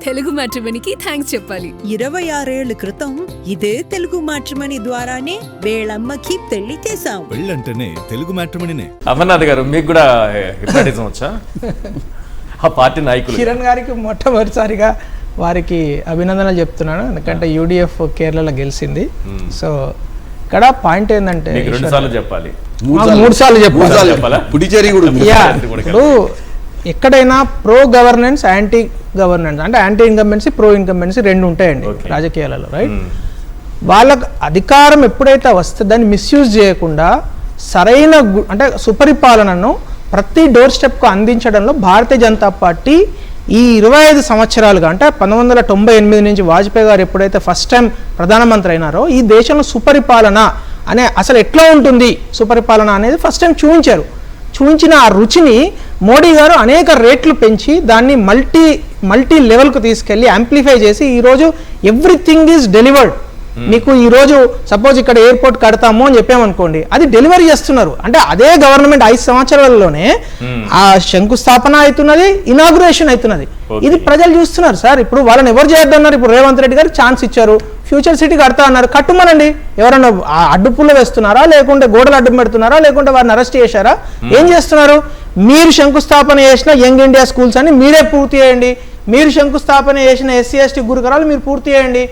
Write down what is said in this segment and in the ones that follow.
Telugu మ్యాట్రిమోనీకి thanks చెప్పాలి. 26 ఏళ్ల క్రితం ఇదే తెలుగు మ్యాట్రిమోనీ ద్వారానే వేళమ్మకి పెళ్లి చేశాం. పెళ్ళంటేనే తెలుగు మ్యాట్రిమోనీనే. అమర్నాథ్ గారు, మీకు కూడా హిప్నాటిజం వచ్చా? ఆ పార్టీ నాయకులు కిరణ్ గారికి మొట్టమొదటిసారిగా వారికి అభినందనలు చెప్తున్నాను, ఎందుకంటే యూడిఎఫ్ కేరళలో గెలిచింది. సో ఇక్కడ పాయింట్ ఏంటంటే 2 సార్లు చెప్పాలి, 3 సార్లు చెప్పాలా? ఇప్పుడు ఎక్కడైనా ప్రో గవర్నెన్స్, యాంటీ గవర్నెన్స్, అంటే యాంటీ ఇన్కంబెన్సీ, ప్రో ఇన్కంబెన్సీ రెండు ఉంటాయండి రాజకీయాలలో, రైట్? వాళ్ళకు అధికారం ఎప్పుడైతే వస్తే దాన్ని మిస్యూజ్ చేయకుండా సరైన అంటే సుపరిపాలనను ప్రతి డోర్ స్టెప్కు అందించడంలో భారతీయ జనతా పార్టీ ఈ 25 సంవత్సరాలుగా, అంటే 1998 నుంచి వాజ్పేయి గారు ఎప్పుడైతే ఫస్ట్ టైం ప్రధానమంత్రి అయినారో ఈ దేశంలో సుపరిపాలన అనే అసలు ఎట్లా ఉంటుంది సుపరిపాలన అనేది ఫస్ట్ టైం చూపించిన ఆ రుచిని మోడీ గారు అనేక రేట్లు పెంచి దాన్ని మల్టీ లెవెల్కు తీసుకెళ్ళి యాంప్లిఫై చేసి ఈరోజు ఎవ్రీథింగ్ ఈజ్ డెలివర్డ్. మీకు ఈరోజు సపోజ్ ఇక్కడ ఎయిర్పోర్ట్ కడతాము అని చెప్పామనుకోండి, అది డెలివరీ చేస్తున్నారు. అంటే అదే గవర్నమెంట్ 5 సంవత్సరాలలోనే ఆ శంకుస్థాపన అవుతున్నది, ఇనాగ్రేషన్ అవుతున్నది. ఇది ప్రజలు చూస్తున్నారు సార్. ఇప్పుడు వాళ్ళని ఎవరు చేయొద్దన్నారు? ఇప్పుడు రేవంత్ రెడ్డి గారు ఛాన్స్ ఇచ్చారు, ఫ్యూచర్ సిటీ కడతా అన్నారు, కట్టుమనండి. ఎవరన్నా అడ్డుపుల్ల వేస్తున్నారా, లేకుంటే గోడలు అడ్డు పెడుతున్నారా, లేకుంటే వారిని అరెస్ట్ చేశారా? ఏం చేస్తున్నారు? మీరు శంకుస్థాపన చేసిన యంగ్ ఇండియా స్కూల్స్ అని మీరే పూర్తి చేయండి. మీరు శంకుస్థాపన చేసిన ఎస్సీ ఎస్టీ గురుకులాలు మీరు పూర్తి చేయండి.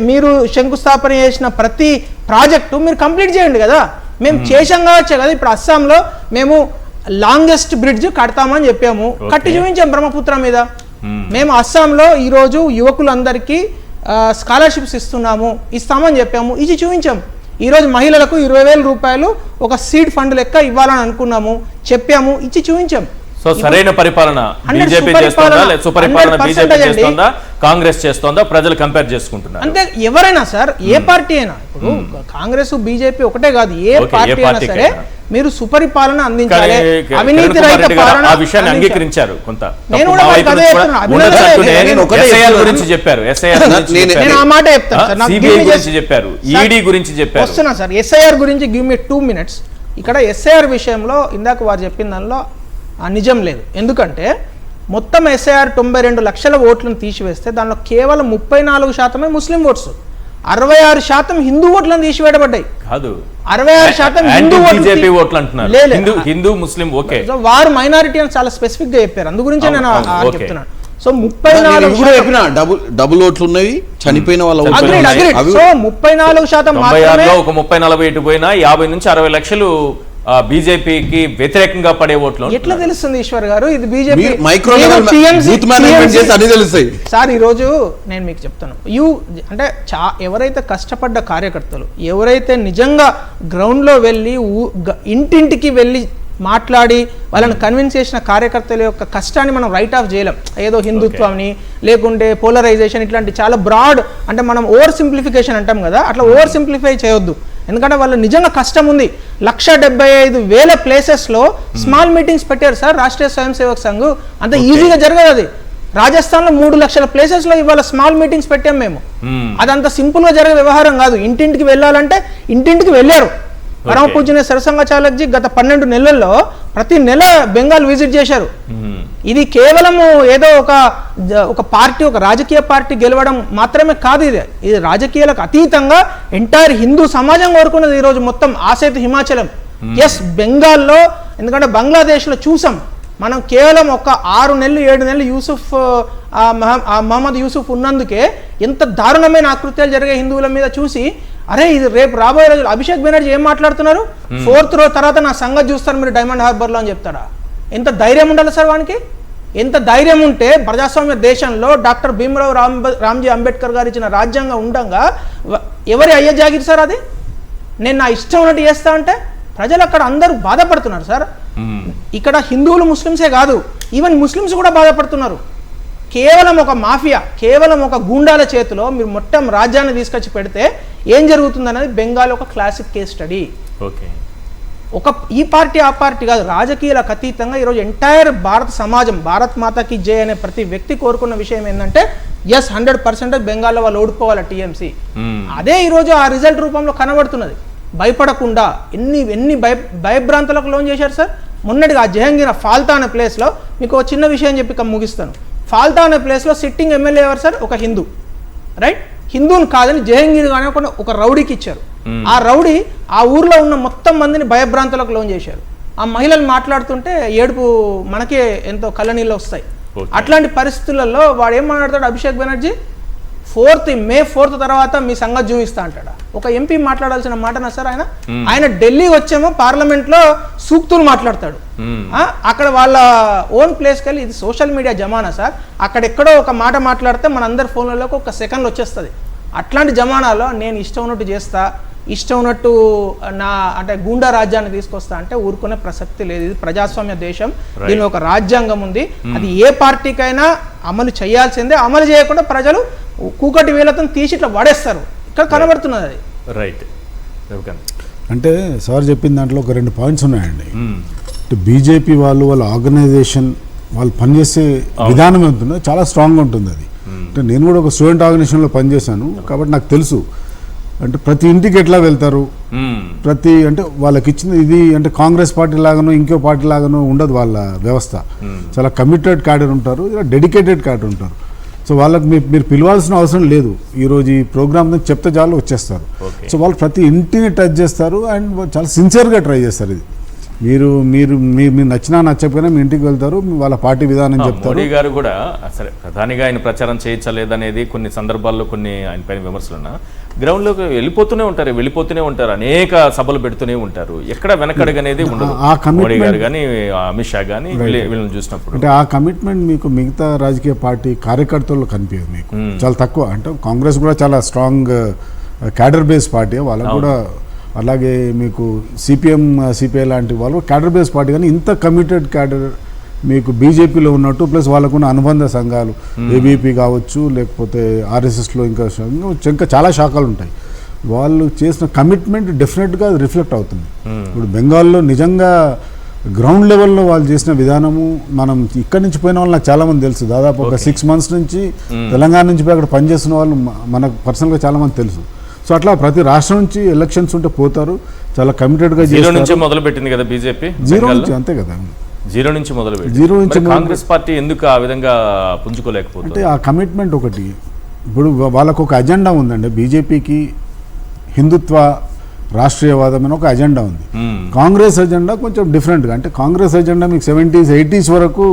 మీరు శంకుస్థాపన చేసిన ప్రతి ప్రాజెక్టు మీరు కంప్లీట్ చేయండి కదా. మేము చేశాం కావచ్చే కదా. ఇప్పుడు అస్సాంలో మేము లాంగెస్ట్ బ్రిడ్జ్ కడతామని చెప్పాము, కట్టి చూపించాం బ్రహ్మపుత్ర మీద. మేము అస్సాంలో ఈరోజు యువకులందరికీ స్కాలర్షిప్స్ ఇస్తామని చెప్పాము, ఇచ్చి చూపించాం. ఈరోజు మహిళలకు 20,000 రూపాయలు ఒక సీడ్ ఫండ్ లెక్క ఇవ్వాలని అనుకున్నాము, చెప్పాము, ఇచ్చి చూపించాం. సో సరైన పరిపాలన బీజేపీ చేస్తుందా, సుపరిపాలన బీజేపీ చేస్తుందా, కాంగ్రెస్ చేస్తుందా, ప్రజలు కంపేర్ చేసుకుంటున్నారు. అంతే, ఎవరైనా సార్, ఏ పార్టీ అయినా, ఇప్పుడు కాంగ్రెస్ బీజేపీ ఒకటే కాదు, ఏ పార్టీ అయినా సరే మీరు సుపరిపాలన అందించాలి, అవినీతి రహిత పాలన. ఆ విషయాన్ని అంగీకరించారు కొంత. నేను కూడా గురించి చెప్పారు, నేను ఆ మాట చెప్తాను, సిబిఐ గురించి చెప్పారు, ఈడీ గురించి చెప్పారు. వస్తున్నా సార్, ఎస్ఐఆర్ గురించి గివ్ మీ 2 minutes. ఇక్కడ ఎస్ఐఆర్ విషయంలో ఇందాక వారు చెప్పిన దానిలో నిజం లేదు. ఎందుకంటే మొత్తం ఎస్ఐఆర్ 92 లక్షల ఓట్లను తీసివేస్తే దానిలో కేవలం 34% ముస్లిం ఓట్స్, 66% హిందూ ఓట్లను తీసివేయబడ్డాయి. కాదు, 66% హిందూ ఓట్లు అంటున్నారు, హిందూ ముస్లిం. ఓకే, వారు మైనారిటీ అని చాలా స్పెసిఫిక్ గా చెప్పారు, అందు గురించి నేను చెప్తున్నాను. సో 34 డబుల్ ఓట్లు ఉన్నాయి, చనిపోయిన వాళ్ళ 34% మాత్రమే. ఒక 30-40 ఇటు పోయినా 50 నుంచి 60 లక్షలు బీజేపీకి వ్యతిరేకంగా పడే ఓట్లు. ఎట్లా తెలుస్తుంది ఈశ్వర్ గారు? ఇది బీజేపీ సార్. ఈ రోజు నేను మీకు చెప్తాను, అంటే ఎవరైతే కష్టపడ్డ కార్యకర్తలు, ఎవరైతే నిజంగా గ్రౌండ్ లో వెళ్ళి ఇంటింటికి వెళ్ళి మాట్లాడి వాళ్ళని కన్విన్స్ చేసిన కార్యకర్తల యొక్క కష్టాన్ని మనం రైట్ ఆఫ్ చేయలేం. ఏదో హిందుత్వాన్ని లేకుంటే పోలరైజేషన్ ఇట్లాంటి చాలా బ్రాడ్, అంటే మనం ఓవర్ సింప్లిఫికేషన్ అంటాం కదా, అట్లా ఓవర్ సింప్లిఫై చేయొద్దు. ఎందుకంటే వాళ్ళు నిజంగా కష్టం ఉంది. 1,75,000 ప్లేసెస్లో స్మాల్ మీటింగ్స్ పెట్టారు సార్ రాష్ట్రీయ స్వయం సేవక్ సంఘ్. అంత ఈజీగా జరగదు అది. రాజస్థాన్లో 3 లక్షల ప్లేసెస్లో ఇవాళ స్మాల్ మీటింగ్స్ పెట్టాం మేము. అదంత సింపుల్గా జరిగే వ్యవహారం కాదు. ఇంటింటికి వెళ్ళాలంటే ఇంటింటికి వెళ్ళారు. పరమ పూజనీయ సరసంఘచాలక్జీ గత 12 నెలల్లో ప్రతి నెల బెంగాల్ విజిట్ చేశారు. ఇది కేవలము ఏదో ఒక పార్టీ, ఒక రాజకీయ పార్టీ గెలవడం మాత్రమే కాదు. ఇది రాజకీయాలకు అతీతంగా ఎంటైర్ హిందూ సమాజం కోరుకున్నది ఈరోజు మొత్తం ఆసేతు హిమాచలం. ఎస్, బెంగాల్లో, ఎందుకంటే బంగ్లాదేశ్లో చూసాం మనం. కేవలం ఒక 6 నెలలు 7 నెలలు మహమ్మద్ యూసుఫ్ ఉన్నందుకే ఎంత దారుణమైన ఆకృత్యాలు జరిగే హిందువుల మీద చూసి, అరే ఇది రేపు రాబోయే రోజులు అభిషేక్ బెనర్జీ ఏం మాట్లాడుతున్నారు, 4th row తర్వాత నా సంగతి చూస్తారు మీరు డైమండ్ హార్బర్లో అని చెప్తాడా? ఎంత ధైర్యం ఉండాలి సార్ వానికి? ఎంత ధైర్యం ఉంటే ప్రజాస్వామ్య దేశంలో డాక్టర్ భీమ్రావ్ రామ్జీ అంబేద్కర్ గారు ఇచ్చిన రాజ్యాంగం ఉండగా ఎవరి అయ్యే జాగిరి సార్ అది? నేను నా ఇష్టం ఉన్నట్టు చేస్తా అంటే ప్రజలు అక్కడ అందరూ బాధపడుతున్నారు సార్. ఇక్కడ హిందువులు ముస్లిమ్సే కాదు, ఈవెన్ ముస్లిమ్స్ కూడా బాధపడుతున్నారు. కేవలం ఒక మాఫియా, కేవలం ఒక గూండాల చేతిలో మీరు మొత్తం రాజ్యాన్ని తీసుకొచ్చి పెడితే ఏం జరుగుతుందనేది బెంగాల్ ఒక క్లాసిక్ కేస్ స్టడీ. ఈ పార్టీ ఆ పార్టీ కాదు, రాజకీయాలకు అతీతంగా ఈరోజు ఎంటైర్ భారత సమాజం, భారత్ మాతాకి జై అనే ప్రతి వ్యక్తి కోరుకున్న విషయం ఏంటంటే, ఎస్ 100% బెంగాల్లో వాళ్ళు ఓడిపోవాలి టీఎంసీ. అదే ఈరోజు ఆ రిజల్ట్ రూపంలో కనబడుతున్నది. భయపడకుండా ఎన్ని భయభ్రాంతులకు లోన్ చేశారు సార్. మొన్నటిగా ఆ జహంగీర్ ఫాల్తా అనే ప్లేస్లో మీకు ఒక చిన్న విషయం చెప్పి ముగిస్తాను. ఫాల్తా అనే ప్లేస్లో సిట్టింగ్ ఎమ్మెల్యే ఎవరు సార్? ఒక హిందూ, రైట్? హిందూని కాదని జహంగీర్ గానే ఒక రౌడీకి ఇచ్చారు. ఆ రౌడీ ఆ ఊర్లో ఉన్న మొత్తం మందిని భయభ్రాంతులకు లోన్ చేశారు. ఆ మహిళలు మాట్లాడుతుంటే ఏడుపు మనకే ఎంతో కళ్ళనీళ్ళు వస్తాయి. అట్లాంటి పరిస్థితులలో వాడు ఏం మాట్లాడతాడు అభిషేక్ బెనర్జీ? మే 4th తర్వాత మీ సంగతి చూపిస్తా అంటాడా? ఒక ఎంపీ మాట్లాడాల్సిన మాటనా సార్ ఆయన? ఆయన ఢిల్లీ వచ్చేమో పార్లమెంట్ లో సూక్తులు మాట్లాడతాడు. అక్కడ వాళ్ళ ఓన్ ప్లేస్కి వెళ్ళి, ఇది సోషల్ మీడియా జమానా సార్, అక్కడెక్కడో ఒక మాట మాట్లాడితే మన అందరి ఫోన్లలోకి ఒక సెకండ్లో వచ్చేస్తుంది. అట్లాంటి జమానాలో నేను ఇష్టం ఉన్నట్టు చేస్తా, ఇష్టం ఉన్నట్టు నా అంటే గూండా రాజ్యాన్ని తీసుకొస్తా అంటే ఊరుకునే ప్రసక్తి లేదు. ఇది ప్రజాస్వామ్య దేశం, దీని ఒక రాజ్యాంగం ఉంది. అది ఏ పార్టీకైనా అమలు చేయాల్సిందే. అమలు చేయకుండా ప్రజలు కూకటి వేలతో తీసి ఇట్లా పడేస్తారు. ఇక్కడ కనబడుతున్నది అది. రైట్. అంటే సార్ చెప్పిన దాంట్లో ఒక 2 పాయింట్స్ ఉన్నాయండి. అంటే బీజేపీ వాళ్ళ ఆర్గనైజేషన్, వాళ్ళు పనిచేసే విధానం ఎంత చాలా స్ట్రాంగ్గా ఉంటుంది అది. అంటే నేను కూడా ఒక స్టూడెంట్ ఆర్గనైజేషన్లో పనిచేశాను కాబట్టి నాకు తెలుసు. అంటే ప్రతి ఇంటికి ఎట్లా వెళ్తారు, ప్రతి అంటే వాళ్ళకి ఇచ్చిన ఇది అంటే కాంగ్రెస్ పార్టీ లాగానో ఇంకో పార్టీ లాగానో ఉండదు వాళ్ళ వ్యవస్థ. చాలా కమిటెడ్ క్యాడర్ ఉంటారు, ఇలా డెడికేటెడ్ క్యాడర్ ఉంటారు. సో వాళ్ళకి మీరు పిలవాల్సిన అవసరం లేదు. ఈరోజు ఈ ప్రోగ్రామ్ చెప్తే చాలు వచ్చేస్తారు. సో వాళ్ళు ప్రతి ఇంటిని టచ్ చేస్తారు అండ్ చాలా సిన్సియర్గా ట్రై చేస్తారు. ఇది మీరు నచ్చినా నచ్చకపోయినా మీ ఇంటికి వెళ్తారు, వాళ్ళ పార్టీ విధానం చెప్తారు. మోడీ గారు కూడా సరే ప్రధానిగా ఆయన ప్రచారం చేయించలేదనేది కొన్ని సందర్భాల్లో కొన్ని ఆయన పైన విమర్శలున్నా, గ్రౌండ్లోకి వెళ్ళిపోతూనే ఉంటారు, అనేక సభలు పెడుతూనే ఉంటారు, ఎక్కడ వెనకడగనేది ఉండదు. మోడీ గారు కానీ అమిత్ షా కానీ వీళ్ళని చూసినప్పుడు అంటే ఆ కమిట్మెంట్ మీకు మిగతా రాజకీయ పార్టీ కార్యకర్తల్లో కనిపించదు మీకు, చాలా తక్కువ. అంటే కాంగ్రెస్ కూడా చాలా స్ట్రాంగ్ క్యాడర్ బేస్ పార్టీ, వాళ్ళకు కూడా. అలాగే మీకు సిపిఐ లాంటి వాళ్ళు క్యాడర్ బేస్ పార్టీ, కానీ ఇంత కమిటెడ్ క్యాడర్ మీకు బీజేపీలో ఉన్నట్టు, ప్లస్ వాళ్ళకున్న అనుబంధ సంఘాలు ఏబీపీ కావచ్చు, లేకపోతే ఆర్ఎస్ఎస్లో ఇంకా చాలా శాఖలు ఉంటాయి. వాళ్ళు చేసిన కమిట్మెంట్ డెఫినెట్గా రిఫ్లెక్ట్ అవుతుంది. ఇప్పుడు బెంగాల్లో నిజంగా గ్రౌండ్ లెవెల్లో వాళ్ళు చేసిన విధానము, మనం ఇక్కడి నుంచి పోయిన వాళ్ళు నాకు చాలామంది తెలుసు. దాదాపు ఒక 6 months నుంచి తెలంగాణ నుంచి పోయి అక్కడ పనిచేస్తున్న వాళ్ళు మనకు పర్సనల్గా చాలామంది తెలుసు. సో అట్లా ప్రతి రాష్ట్రం నుంచి ఎలక్షన్స్ ఉంటే పోతారు, చాలా కమిటెడ్గా నుంచి మొదలు పెట్టింది కదా బీజేపీ. జీరో నుంచి, అంతే కదా, జీరో నుంచి కాంగ్రెస్ పార్టీ ఎందుకు ఆ విధంగా పుంజుకోలేకపోతుంది? అంటే ఆ కమిట్మెంట్ ఒకటి. ఇప్పుడు వాళ్ళకు ఒక అజెండా ఉందండి. బీజేపీకి హిందుత్వ రాష్ట్రీయవాదం అని ఒక అజెండా ఉంది. కాంగ్రెస్ అజెండా కొంచెం డిఫరెంట్గా, అంటే కాంగ్రెస్ అజెండా మీకు 70s 80s వరకు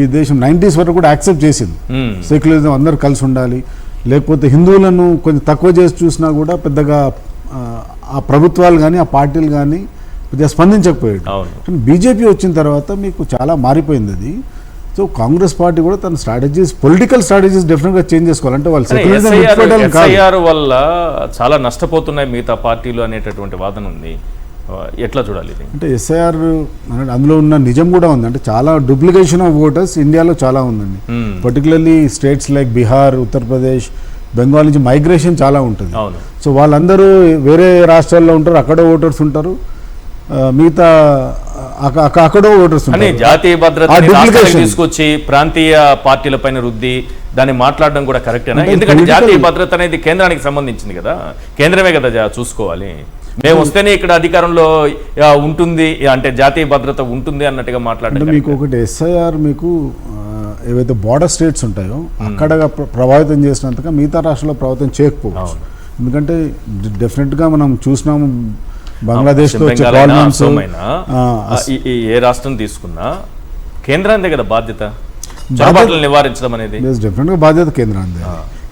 ఈ దేశం 90s వరకు కూడా యాక్సెప్ట్ చేసింది. సెక్యులరిజం, అందరూ కలిసి ఉండాలి, లేకపోతే హిందువులను కొంచెం తక్కువ చేసి చూసినా కూడా పెద్దగా ఆ ప్రభుత్వాలు కానీ ఆ పార్టీలు కానీ కొద్దిగా స్పందించకపోయాడు. కానీ బీజేపీ వచ్చిన తర్వాత మీకు చాలా మారిపోయింది అది. సో కాంగ్రెస్ పార్టీ కూడా తన స్ట్రాటజీస్, పొలిటికల్ స్ట్రాటజీస్ డెఫినెట్గా చేంజ్ చేసుకోవాలి. అంటే వాళ్ళు ఎస్ఐఆర్ వల్ల చాలా నష్టపోతున్నాయి మిగతా పార్టీలు అనేటటువంటి వాదన ఉంది. ఎట్లా చూడాలి ఇది? అంటే ఎస్ఐఆర్ అందులో ఉన్న నిజం కూడా ఉంది. అంటే చాలా డూప్లికేషన్ ఆఫ్ ఓటర్స్ ఇండియాలో చాలా ఉందండి. Particularly states like Bihar, Uttar Pradesh, Bengal నుంచి మైగ్రేషన్ చాలా ఉంటుంది. సో వాళ్ళందరూ వేరే రాష్ట్రాల్లో ఉంటారు, అక్కడ ఓటర్స్ ఉంటారు, మిగతా అక్కడో ఓటర్స్ ఉంటారు. జాతీయ భద్రత తీసుకొచ్చి ప్రాంతీయ పార్టీల పైన రుద్ది దాన్ని మాట్లాడడం కూడా కరెక్టేనా? ఎందుకంటే జాతీయ భద్రత అనేది కేంద్రానికి సంబంధించింది కదా, కేంద్రమే కదా చూసుకోవాలి. మేము వస్తేనే ఇక్కడ అధికారంలో ఉంటుంది, అంటే జాతీయ భద్రత ఉంటుంది అన్నట్టుగా మాట్లాడండి. మీకు ఒకటి ఎస్ఐఆర్ మీకు ఏవైతే బార్డర్ స్టేట్స్ ఉంటాయో అక్కడ ప్రభావితం చేసినంతగా మిగతా రాష్ట్రాల్లో ప్రభావితం చేయకపోవచ్చు. ఎందుకంటే డెఫినెట్గా మనం చూసినాము బంగ్లాదేశ్లో ఏ రాష్ట్రం తీసుకున్నా కేంద్రాందే కదా బాధ్యత నివారించడం అనేది. డెఫినెట్గా బాధ్యత కేంద్రాందే.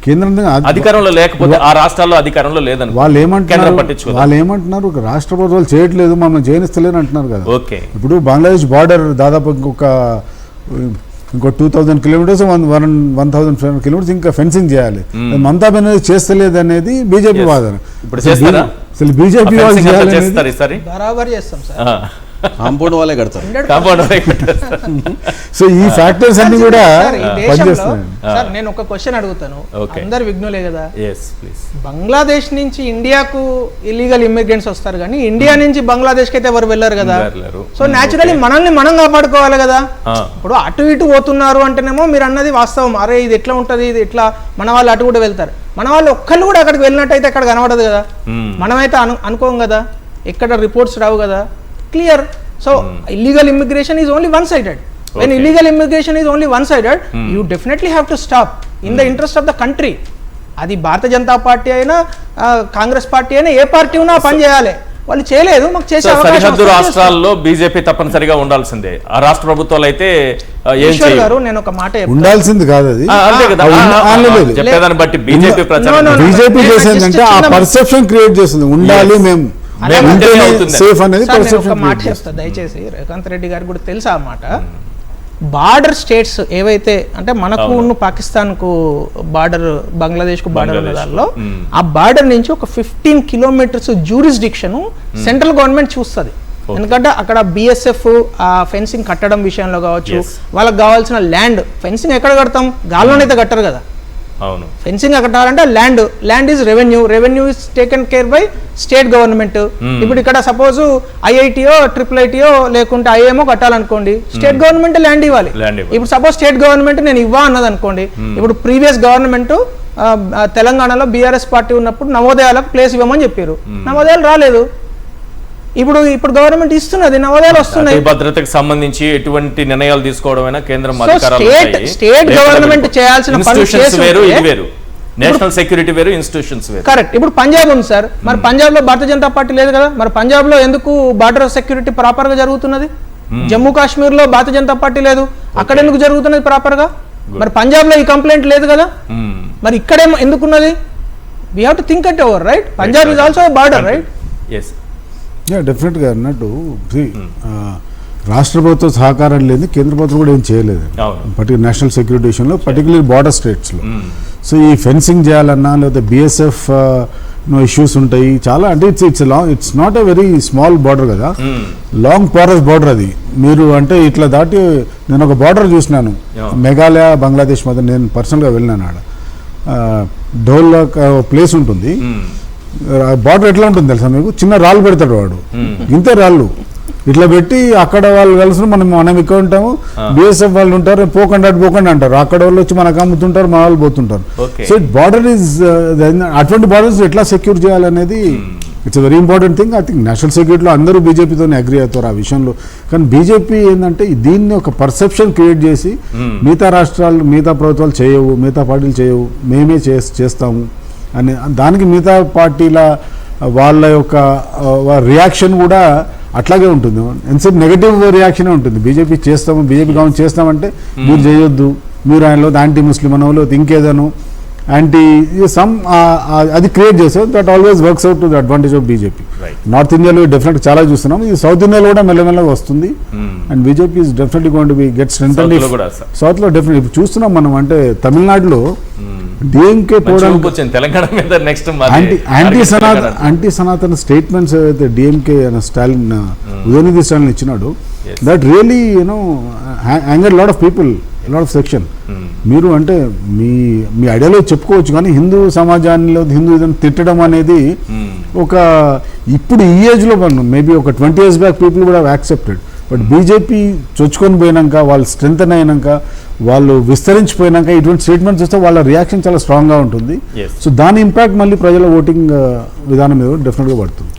కేంద్రం అధికారంలో లేకపోతే ఆ రాష్ట్రాల్లో అధికారంలో లేదని వాళ్ళు ఏమంటున్నారు, రాష్ట్ర ప్రభుత్వాలు చేయట్లేదు, మమ్మల్ని చేయనిస్తలేని అంటున్నారు కదా. ఇప్పుడు బంగ్లాదేశ్ బార్డర్ దాదాపు ఇంకో 2000 kilometers 1000 kilometers ఇంకా ఫెన్సింగ్ చేయాలి. మమతా బెనర్జీ చేస్తలేదు అనేది బీజేపీ వాదన. అసలు బీజేపీ వాళ్ళు కాంపౌండ్ వాళ్ళే కడతారు. సో ఈ ఫ్యాక్టర్స్ అన్ని కూడా సార్ నేను ఒక క్వశ్చన్ అడుగుతాను, అందరు విఘ్నులే కదా. బంగ్లాదేశ్ నుంచి ఇండియాకు ఇల్లీగల్ ఇమిగ్రెంట్స్ వస్తారు కానీ ఇండియా నుంచి బంగ్లాదేశ్ కి అయితే ఎవరు వెళ్ళారు కదా. సో న్యాచురల్లీ మనల్ని మనం కాపాడుకోవాలి కదా. ఇప్పుడు అటు ఇటు పోతున్నారు అంటేనేమో మీరు అన్నది వాస్తవం, అరే ఇది ఎట్లా ఉంటది, ఇది ఎట్లా, మన వాళ్ళు అటు కూడా వెళ్తారు, మన వాళ్ళు ఒక్కళ్ళు కూడా అక్కడికి వెళ్ళినట్టయితే అక్కడ కనబడదు కదా, మనమైతే అనుకోం కదా, ఎక్కడ రిపోర్ట్స్ రావు కదా, clear. So illegal immigration is only one sided. When Okay. illegal immigration is only one-sided, you definitely have to stop in the interest of the country. అది భారతీయ జనతా పార్టీ అయినా కాంగ్రెస్ పార్టీ అయినా ఏ పార్టీ ఉన్నా పని చేయాలి. వాళ్ళు చేయలేదు, మాకు చేసే అవకాశం సరిహద్దు వస్తే రాష్ట్రాల్లో బీజేపీ తప్పనిసరిగా ఉండాల్సిందే. ఆ రాష్ట్ర ప్రభుత్వాలు అయితే ఏం ఈశ్వర్ చేయవు. గారు నేను ఒక మాట చెప్తాను. ఉండాల్సింది కాదు అది. అంతే కదా. లేదు. చెప్పేదాన్ని బట్టి బీజేపీ ప్రచారం No, no, no. బీజేపీ నేను చేసేది అంటే ఆ చిన్న- పర్సెప్షన్ క్రియేట్ చేస్తుంది. ఉండాలి Yes. మేము మేము ఉంటేనే అవుతుంది. సేఫ్ అనేది సార్, నేను ఒక పర్సెప్షన్ మాట చెప్తా దయచేసి. రేవంత్ రెడ్డి గారికి కూడా తెలుసా ఆ మాట. బార్డర్ స్టేట్స్ ఏవైతే అంటే మనకు అవును. పాకిస్తాన్కు బార్డర్, బంగ్లాదేశ్కు బార్డర్ ఉన్న బంగ్లాదేశ్. దానిలో ఆ బార్డర్ నుంచి ఒక 15 కిలోమీటర్స్ జ్యూరిస్డిక్షన్ సెంట్రల్ గవర్నమెంట్ చూస్తుంది. ఎందుకంటే అక్కడ బిఎస్ఎఫ్ ఆ ఫెన్సింగ్ కట్టడం విషయంలో కావచ్చు, Yes. వాళ్ళకి కావాల్సిన ల్యాండ్, ఫెన్సింగ్ ఎక్కడ కడతాం, గాల్లోనైతే కట్టరు కదా. అవును. ఫెన్సింగ్ కట్టాలంటే land is revenue is taken care bye state government. ఇప్పుడు ఇక్కడ సపోజ్ ఐఐటియో IIITయో లేకుంటే ఐఏఎంఓ కట్టాలనుకోండి, స్టేట్ గవర్నమెంట్ ల్యాండ్ ఇవ్వాలి. Land ఇవ్వాలి. ఇప్పుడు సపోజ్ స్టేట్ గవర్నమెంట్ నేను ఇవ్వా అన్నది అనుకోండి, ఇప్పుడు ప్రీవియస్ గవర్నమెంట్ తెలంగాణలో బీఆర్ఎస్ పార్టీ ఉన్నప్పుడు నవోదయాలకు ప్లేస్ ఇవ్వమని చెప్పారు, నవోదయాలు రాలేదు. ఇప్పుడు గవర్నమెంట్ ఇస్తున్నది, నవోదయాలు వస్తున్నాయి. జాతీయ భద్రతకు సంబంధించి ఎటువంటి నిర్ణయాలు తీసుకోవడమైనా కేంద్రం So, అధికారాలు ఉంటాయి. state government చేయాల్సిన పనులు Institutions చేసి వేరు, ఉంటే- ఇది వేరు. నేషనల్ సెక్యూరిటీ వేరు, ఇన్స్టిట్యూషన్స్ వేరు. కరెక్ట్. ఇప్పుడు పంజాబ్ ఉంది సార్, మరి పంజాబ్ లో భారతీయ జనతా పార్టీ లేదు కదా, మరి పంజాబ్ లో ఎందుకు బార్డర్ సెక్యూరిటీ ప్రాపర్ గా జరుగుతున్నది? జమ్మూ కాశ్మీర్ లో భారతీయ జనతా పార్టీ లేదు, అక్కడ ఎందుకు జరుగుతున్నది ప్రాపర్ గా? మరి పంజాబ్ లో ఈ కంప్లైంట్ లేదు కదా, మరి ఇక్కడేమో ఎందుకున్నది? We have to think it over, right? Punjab is also border, right? Yes. డెఫినెట్గా అన్నట్టు రాష్ట్ర ప్రభుత్వ సహకారం లేదు, కేంద్ర ప్రభుత్వం కూడా ఏం చేయలేదు అవును. పర్టికులర్ నేషనల్ సెక్యూరిటీ విషయంలో, పర్టికులర్ బార్డర్ స్టేట్స్లో. సో ఈ ఫెన్సింగ్ చేయాలన్నా లేకపోతే బిఎస్ఎఫ్ ఇష్యూస్ ఉంటాయి చాలా. అంటే it's not a very small border కదా, లాంగ్ పారస్ బార్డర్ అది. మీరు అంటే ఇట్లా దాటి నేను ఒక బార్డర్ చూసినాను మేఘాలయ బంగ్లాదేశ్ మధ్య, నేను పర్సనల్గా వెళ్ళినాను ఆడ. డోల్ ప్లేస్ ఉంటుంది, బార్డర్ ఎట్లా ఉంటుంది తెలుసా మీకు? చిన్న రాళ్ళు పెడతాడు వాడు, ఇంతే రాళ్ళు ఇట్లా పెట్టి అక్కడ వాళ్ళు కలిసి మనం ఇక్కడ ఉంటాము, బిఎస్ఎఫ్ వాళ్ళు ఉంటారు, పోకండి అంటారు, అక్కడ వాళ్ళు వచ్చి మనకు అమ్ముతుంటారు, మన వాళ్ళు పోతుంటారు. సో బార్డర్ ఈజ్ అటువంటి బార్డర్స్ ఎట్లా సెక్యూర్ చేయాలనేది it's very important thing. I think national సెక్యూరిటీలో అందరూ బీజేపీతోనే అగ్రి అవుతారు ఆ విషయంలో. కానీ బీజేపీ ఏంటంటే దీన్ని ఒక పర్సెప్షన్ క్రియేట్ చేసి మిగతా రాష్ట్రాలు, మిగతా ప్రభుత్వాలు చేయవు, మిగతా పార్టీలు చేయవు, మేమే చేస్తాము అని, దానికి మిగతా పార్టీల వాళ్ళ యొక్క రియాక్షన్ కూడా అట్లాగే ఉంటుంది. ఎంతసేపు నెగటివ్ రియాక్షనే ఉంటుంది. బీజేపీ గవర్నమెంట్ చేస్తామంటే మీరు చేయొద్దు, మీరు ఆయనలో యాంటీ ముస్లిం అనో లేకపోతే ఇంకేదనో యాంటీ అది క్రియేట్ చేస్తారు. That always works out to the advantage of BJP. North ఇండియాలో డెఫినెట్ చాలా చూస్తున్నాం, ఇది సౌత్ ఇండియాలో కూడా మెల్లమెల్లగా వస్తుంది. And BJP is definitely going to be get strengthened. South లో డెఫినెట్ ఇప్పుడు చూస్తున్నాం మనం. అంటే తమిళనాడులో డిఎంకే తెలంగాణ మీద నెక్స్ట్ యాంటీ సనాతన స్టేట్మెంట్స్ ఏదైతే డిఎంకే స్టాలిన్ ఉదయనిధి స్టాలిన్ ఇచ్చినాడు, that really you know anger lot of people, lot of section. మీరు అంటే మీ ఐడియాలజీ చెప్పుకోవచ్చు, కానీ హిందూ సమాజాన్ని హిందూయిజం తిట్టడం అనేది ఒక ఇప్పుడు ఈ ఏజ్లో మనం మేబీ ఒక 20 years బ్యాక్ పీపుల్ కూడా యాక్సెప్టెడ్. బట్ బీజేపీ చొచ్చుకొని పోయినాక, వాళ్ళు స్ట్రెంథన్ అయినాక, వాళ్ళు విస్తరించిపోయినాక ఇటువంటి స్టేట్మెంట్స్ వస్తే వాళ్ళ రియాక్షన్ చాలా స్ట్రాంగ్గా ఉంటుంది. సో దాని ఇంపాక్ట్ మళ్ళీ ప్రజల ఓటింగ్ విధానం మీద డెఫినెట్గా పడుతుంది.